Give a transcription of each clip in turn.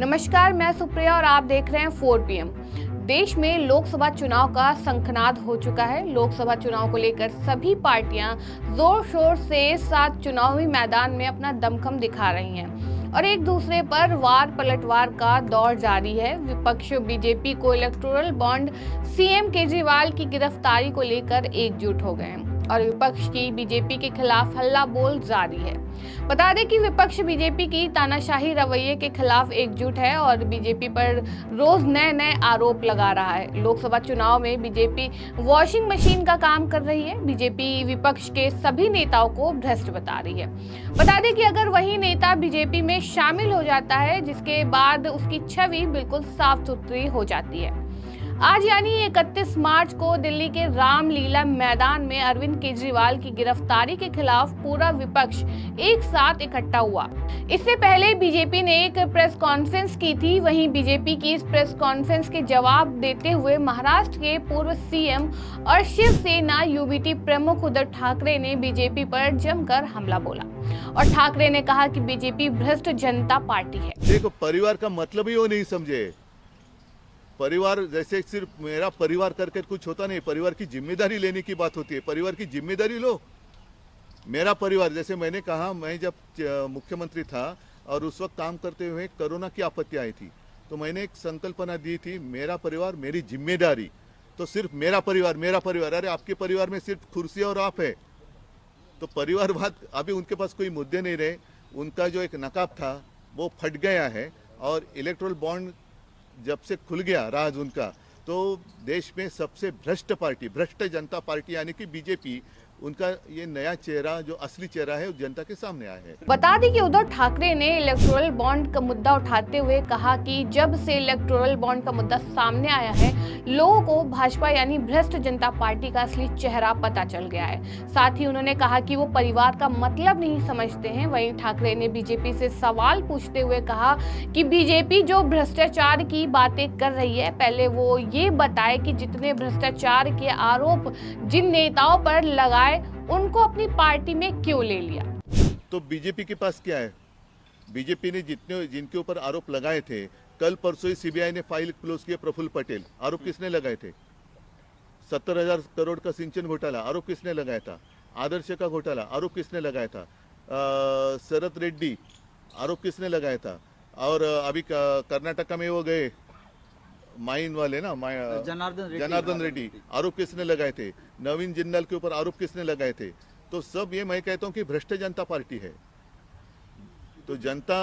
नमस्कार, मैं सुप्रिया और आप देख रहे हैं 4 PM। देश में लोकसभा चुनाव का शंखनाद हो चुका है। लोकसभा चुनाव को लेकर सभी पार्टियां जोर शोर से साथ चुनावी मैदान में अपना दमखम दिखा रही हैं और एक दूसरे पर वार पलटवार का दौर जारी है। विपक्ष बीजेपी को इलेक्टोरल बॉन्ड, सीएम केजरीवाल की गिरफ्तारी को लेकर एकजुट हो गए हैं और विपक्ष की बीजेपी के खिलाफ हल्ला बोल जारी है। बता दें कि विपक्ष बीजेपी की तानाशाही रवैये के खिलाफ एकजुट है और बीजेपी पर रोज नए नए आरोप लगा रहा है। लोकसभा चुनाव में बीजेपी वॉशिंग मशीन का काम कर रही है। बीजेपी विपक्ष के सभी नेताओं को भ्रष्ट बता रही है। बता दें कि अगर वही नेता बीजेपी में शामिल हो जाता है, जिसके बाद उसकी छवि बिल्कुल साफ सुथरी हो जाती है। आज यानी 31 मार्च को दिल्ली के रामलीला मैदान में अरविंद केजरीवाल की गिरफ्तारी के खिलाफ पूरा विपक्ष एक साथ इकट्ठा हुआ। इससे पहले बीजेपी ने एक प्रेस कॉन्फ्रेंस की थी। वहीं बीजेपी की इस प्रेस कॉन्फ्रेंस के जवाब देते हुए महाराष्ट्र के पूर्व सीएम और शिवसेना यूबीटी प्रमुख उद्धव ठाकरे ने बीजेपी पर जमकर हमला बोला और ठाकरे ने कहा कि बीजेपी भ्रष्ट जनता पार्टी है। देखो, परिवार का मतलब ही वो नहीं समझे। परिवार जैसे सिर्फ मेरा परिवार करके कुछ होता नहीं। परिवार की जिम्मेदारी लेने की बात होती है। परिवार की जिम्मेदारी लो। मेरा परिवार, जैसे मैंने कहा, मैं जब मुख्यमंत्री था और उस वक्त काम करते हुए कोरोना की आपत्ति आई थी, तो मैंने एक संकल्पना दी थी, मेरा परिवार मेरी जिम्मेदारी। तो सिर्फ मेरा परिवार। अरे आपके परिवार में सिर्फ कुर्सी और आप है, तो परिवारवाद अभी उनके पास कोई मुद्दे नहीं रहे। उनका जो एक नकाब था वो फट गया है और इलेक्ट्रोल बॉन्ड जब से खुल गया राज उनका, तो देश में सबसे भ्रष्ट पार्टी, भ्रष्ट जनता पार्टी यानी कि बीजेपी, उनका ये नया चेहरा, जो असली चेहरा है, जनता के सामने आया है। बता दें कि उद्धव ठाकरे ने इलेक्टोरल बॉन्ड का मुद्दा उठाते हुए कहा कि जब से इलेक्टोरल बॉन्ड का मुद्दा सामने आया है, लोगों को भाजपा यानी भ्रष्ट जनता पार्टी का असली चेहरा पता चल गया है। साथ ही उन्होंने कहा कि वो परिवार का मतलब नहीं समझते हैं। वहीं ठाकरे ने बीजेपी से सवाल पूछते हुए कहा कि बीजेपी जो भ्रष्टाचार की बातें कर रही है, पहले वो ये बताए कि जितने भ्रष्टाचार के आरोप जिन नेताओं पर लगाए उनको अपनी पार्टी में क्यों ले लिया। तो बीजेपी के पास क्या है? बीजेपी ने जिनके ऊपर आरोप लगाए थे, कल परसों ही सीबीआई ने फाइल क्लोज किया। प्रफुल्ल पटेल, आरोप किसने लगाए थे? 70,000 करोड़ का सिंचन घोटाला, आरोप किसने लगाया था? आदर्श का घोटाला, आरोप किसने लगाया था? शरद रेड्डी, आरोप किसने लगाया था? और अभी कर्नाटका में वो गए माइन वाले ना, जनार्दन रेड्डी, आरोप किसने लगाए थे? नवीन जिंदाल के ऊपर आरोप किसने लगाए थे? तो सब ये मैं कहता हूँ कि भ्रष्ट जनता पार्टी है। तो जनता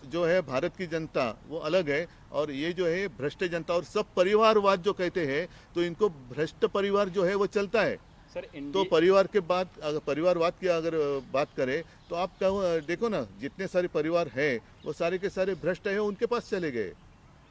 जो है, भारत की जनता, वो अलग है और ये जो है भ्रष्ट जनता। और सब परिवारवाद जो कहते हैं, तो इनको भ्रष्ट परिवार जो है वो चलता है। तो परिवार के बाद अगर परिवारवाद की अगर बात करें, तो आप देखो ना, जितने सारे परिवार हैं वो सारे के सारे भ्रष्ट है, उनके पास चले गए।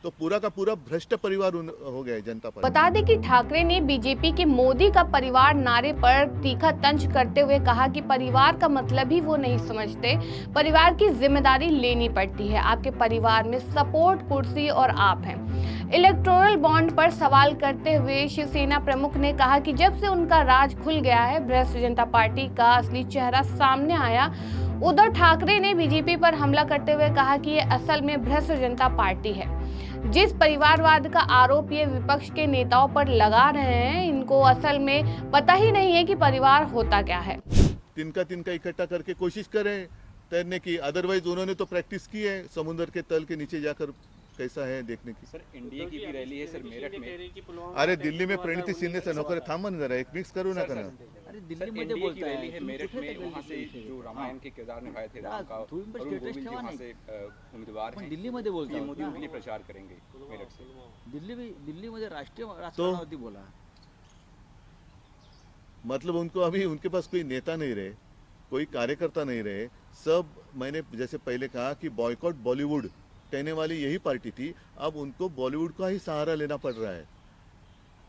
तो पूरा का पूरा भ्रष्ट परिवार हो गया जनता पार्टी। बता दें कि ठाकरे ने बीजेपी के मोदी का परिवार नारे पर तीखा तंज करते हुए कहा कि परिवार का मतलब ही वो नहीं समझते। परिवार की जिम्मेदारी लेनी पड़ती है। आपके परिवार में सपोर्ट, कुर्सी और आप हैं। इलेक्टोरल बॉन्ड पर सवाल करते हुए शिवसेना प्रमुख ने कहा कि जब से उनका राज खुल गया है, भ्रष्ट जनता पार्टी का असली चेहरा सामने आया। उद्धव ठाकरे ने बीजेपी पर हमला करते हुए कहा कि ये असल में भ्रष्ट जनता पार्टी है। जिस परिवारवाद का आरोप ये विपक्ष के नेताओं पर लगा रहे हैं, इनको असल में पता ही नहीं है कि परिवार होता क्या है। तिनका इकट्ठा करके कोशिश करें तैरने की। अदरवाइज उन्होंने तो प्रैक्टिस की है समुद्र के तल के नीचे जाकर कैसा है देखने की। सर, एनडीए की भी रैली है सर मेरठ में। अरे दिल्ली में प्रणिती शिंदे से नौकर थांबन जरा, एक मिक्स करू नका ना। अरे दिल्ली मध्ये बोलता है की मेरठ में वहां से जो रामायण के किरदार निभाए थे राम का, अरुण गोविंद जी वहां से उम्मीदवार हैं। दिल्ली मध्ये बोलता मोदी उनके लिए प्रचार करेंगे मेरठ से। दिल्ली मध्ये राष्ट्रीय राजकारणावरती बोला। मतलब उनको अभी उनके पास कोई नेता नहीं रहे, कोई कार्यकर्ता नहीं रहे। सब, मैंने जैसे पहले कहा कि बॉयकॉट बॉलीवुड कहने वाली यही पार्टी थी, अब उनको बॉलीवुड का ही सहारा लेना पड़ रहा है।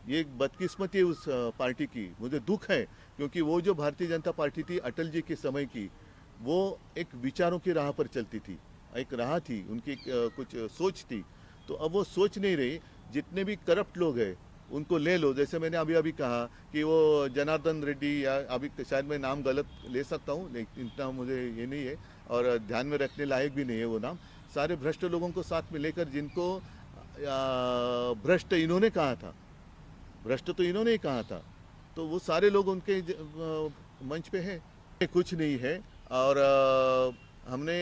ये एक बदकिस्मती है उस पार्टी की। मुझे दुख है, क्योंकि वो जो भारतीय जनता पार्टी थी अटल जी के समय की, वो एक विचारों की राह पर चलती थी, एक राह थी उनकी, कुछ सोच थी। तो अब वो सोच नहीं रही। जितने भी करप्ट लोग हैं उनको ले लो। जैसे मैंने अभी कहा कि वो जनार्दन रेड्डी, या अभी शायद मैं नाम गलत ले सकता हूँ, लेकिन इतना मुझे ये नहीं है और ध्यान में रखने लायक भी नहीं है वो नाम। सारे भ्रष्ट लोगों को साथ में लेकर, जिनको भ्रष्ट इन्होंने कहा था, भ्रष्ट तो इन्होंने ही कहा था, तो वो सारे लोग उनके मंच पे हैं। कुछ नहीं है। और हमने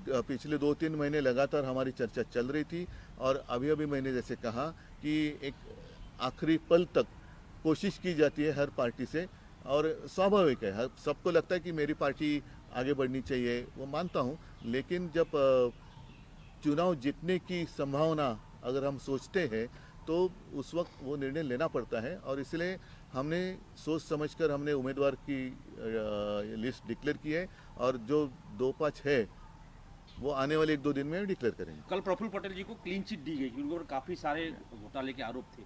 पिछले 2-3 महीने लगातार हमारी चर्चा चल रही थी, और अभी अभी मैंने जैसे कहा कि एक आखिरी पल तक कोशिश की जाती है हर पार्टी से, और स्वाभाविक है, सबको लगता है कि मेरी पार्टी आगे बढ़नी चाहिए, वो मानता हूँ। लेकिन जब चुनाव जीतने की संभावना अगर हम सोचते हैं तो उस वक्त वो निर्णय लेना पड़ता है, और इसलिए हमने सोच समझकर हमने उम्मीदवार की लिस्ट डिक्लेयर की है, और जो 2-5 है वो आने वाले 1-2 दिन में डिक्लेयर करेंगे। कल प्रफुल्ल पटेल जी को क्लीन चिट दी गई, उनके ऊपर काफी सारे घोटाले के आरोप थे।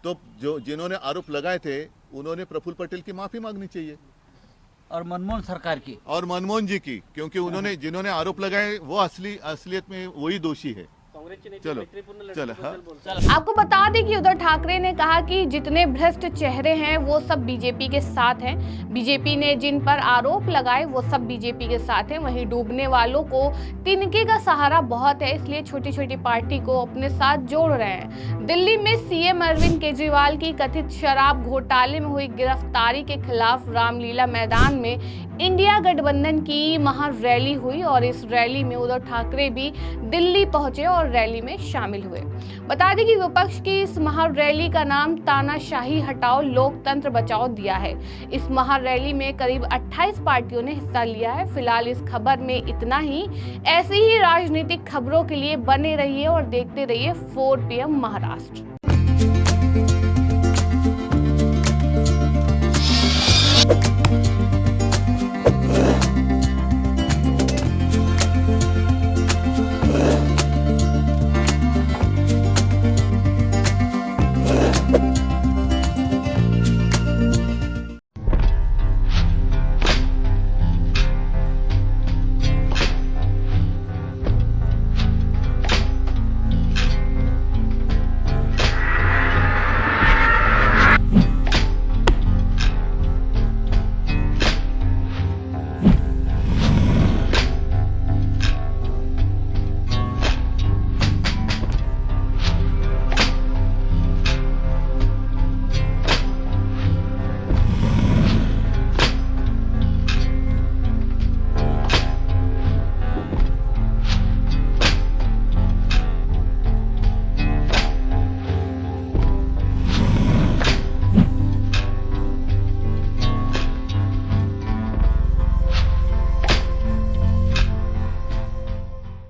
तो जिन्होंने आरोप लगाए थे उन्होंने प्रफुल्ल पटेल की माफी मांगनी चाहिए, और मनमोहन सरकार की, और मनमोहन जी की, क्योंकि उन्होंने जिन्होंने आरोप लगाए वो असलियत में वही दोषी है। चलो चलो हाँ। आपको बता दें कि उद्धव ठाकरे ने कहा कि जितने भ्रष्ट चेहरे हैं वो सब बीजेपी के साथ हैं। बीजेपी ने जिन पर आरोप लगाए वो सब बीजेपी के साथ हैं। वहीं डूबने वालों को तिनके का सहारा बहुत है, इसलिए छोटी छोटी पार्टी को अपने साथ जोड़ रहे हैं। दिल्ली में सीएम अरविंद केजरीवाल की कथित शराब घोटाले में हुई गिरफ्तारी के खिलाफ रामलीला मैदान में इंडिया गठबंधन की महारैली हुई, और इस रैली में उद्धव ठाकरे भी दिल्ली पहुंचे और रैली में शामिल हुए। बता दें कि विपक्ष की इस महारैली का नाम तानाशाही हटाओ लोकतंत्र बचाओ दिया है। इस महारैली में करीब 28 पार्टियों ने हिस्सा लिया है। फिलहाल इस खबर में इतना ही। ऐसी ही राजनीतिक खबरों के लिए बने रहिए और देखते रहिए 4 PM महाराष्ट्र।